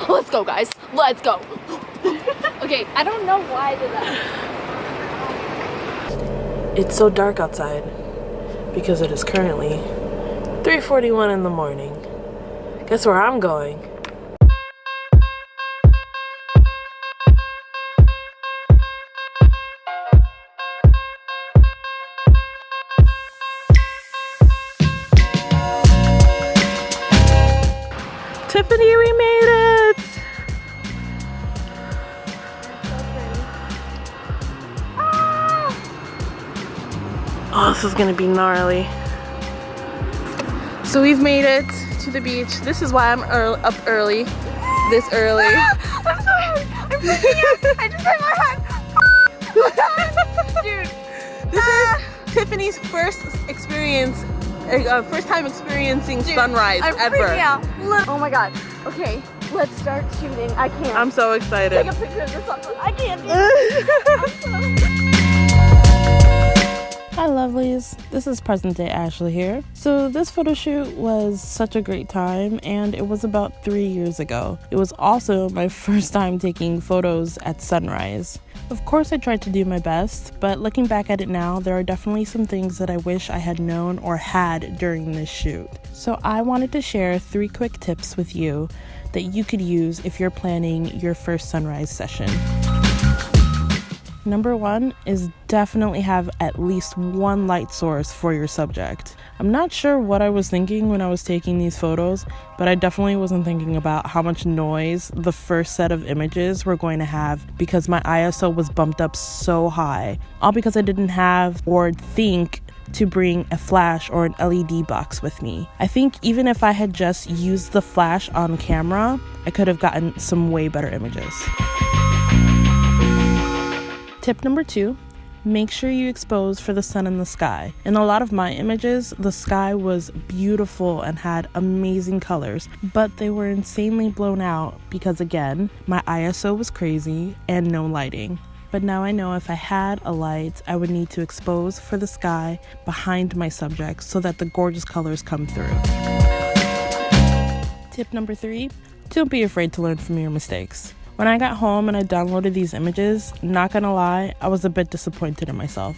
Let's go, guys. Let's go. Okay, I don't know why I did that. It's so dark outside because it is currently 3:41 in the morning. Guess where I'm going? Tiffany, we made it! Oh, this is gonna be gnarly. So we've made it to the beach. This is why I'm up early. This early. I'm so happy. I'm freaking out. I just hit my head. Dude. This is Tiffany's first time experiencing sunrise I'm ever. freaking out. Oh my god. Okay, let's start shooting. I can't. I'm so excited. Take a picture of this one. I can't do it. Hi lovelies, this is present day Ashley here. So this photo shoot was such a great time and it was about 3 years ago. It was also my first time taking photos at sunrise. Of course I tried to do my best, but looking back at it now, there are definitely some things that I wish I had known or had during this shoot. So I wanted to share 3 quick tips with you that you could use if you're planning your first sunrise session. Number 1 is definitely have at least one light source for your subject. I'm not sure what I was thinking when I was taking these photos, but I definitely wasn't thinking about how much noise the first set of images were going to have because my ISO was bumped up so high. All because I didn't have or think to bring a flash or an LED box with me. I think even if I had just used the flash on camera, I could have gotten some way better images. Tip number 2, make sure you expose for the sun and the sky. In a lot of my images, the sky was beautiful and had amazing colors, but they were insanely blown out because again, my ISO was crazy and no lighting. But now I know if I had a light, I would need to expose for the sky behind my subject so that the gorgeous colors come through. Tip number 3, don't be afraid to learn from your mistakes. When I got home and I downloaded these images, not gonna lie, I was a bit disappointed in myself.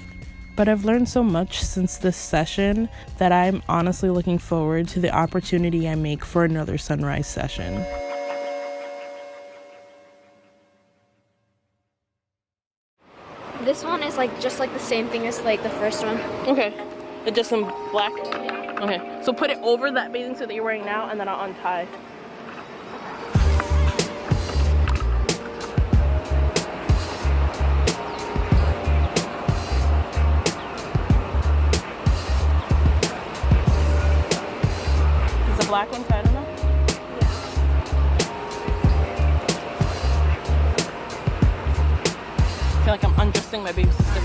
But I've learned so much since this session that I'm honestly looking forward to the opportunity I make for another sunrise session. This one is like just like the same thing as like the first one. Okay, it's just in black? Okay, so put it over that bathing suit that you're wearing now and then I'll untie. Black one tight enough? I feel like I'm undressing my baby sister.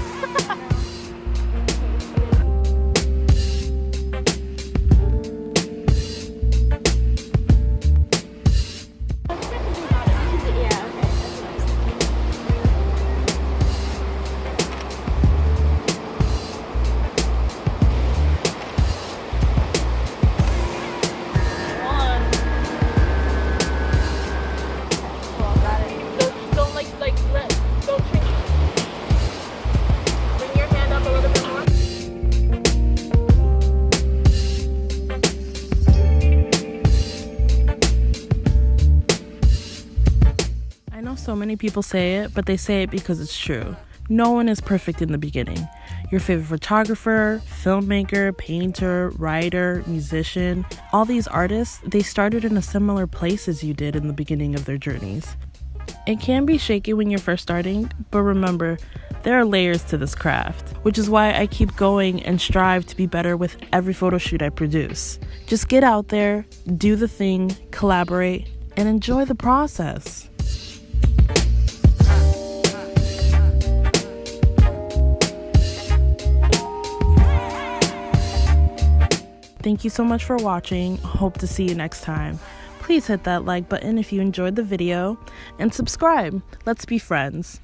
So many people say it, but they say it because it's true. No one is perfect in the beginning. Your favorite photographer, filmmaker, painter, writer, musician, all these artists, they started in a similar place as you did in the beginning of their journeys. It can be shaky when you're first starting, but remember, there are layers to this craft, which is why I keep going and strive to be better with every photo shoot I produce. Just get out there, do the thing, collaborate, and enjoy the process. Thank you so much for watching. Hope to see you next time. Please hit that like button if you enjoyed the video and subscribe. Let's be friends.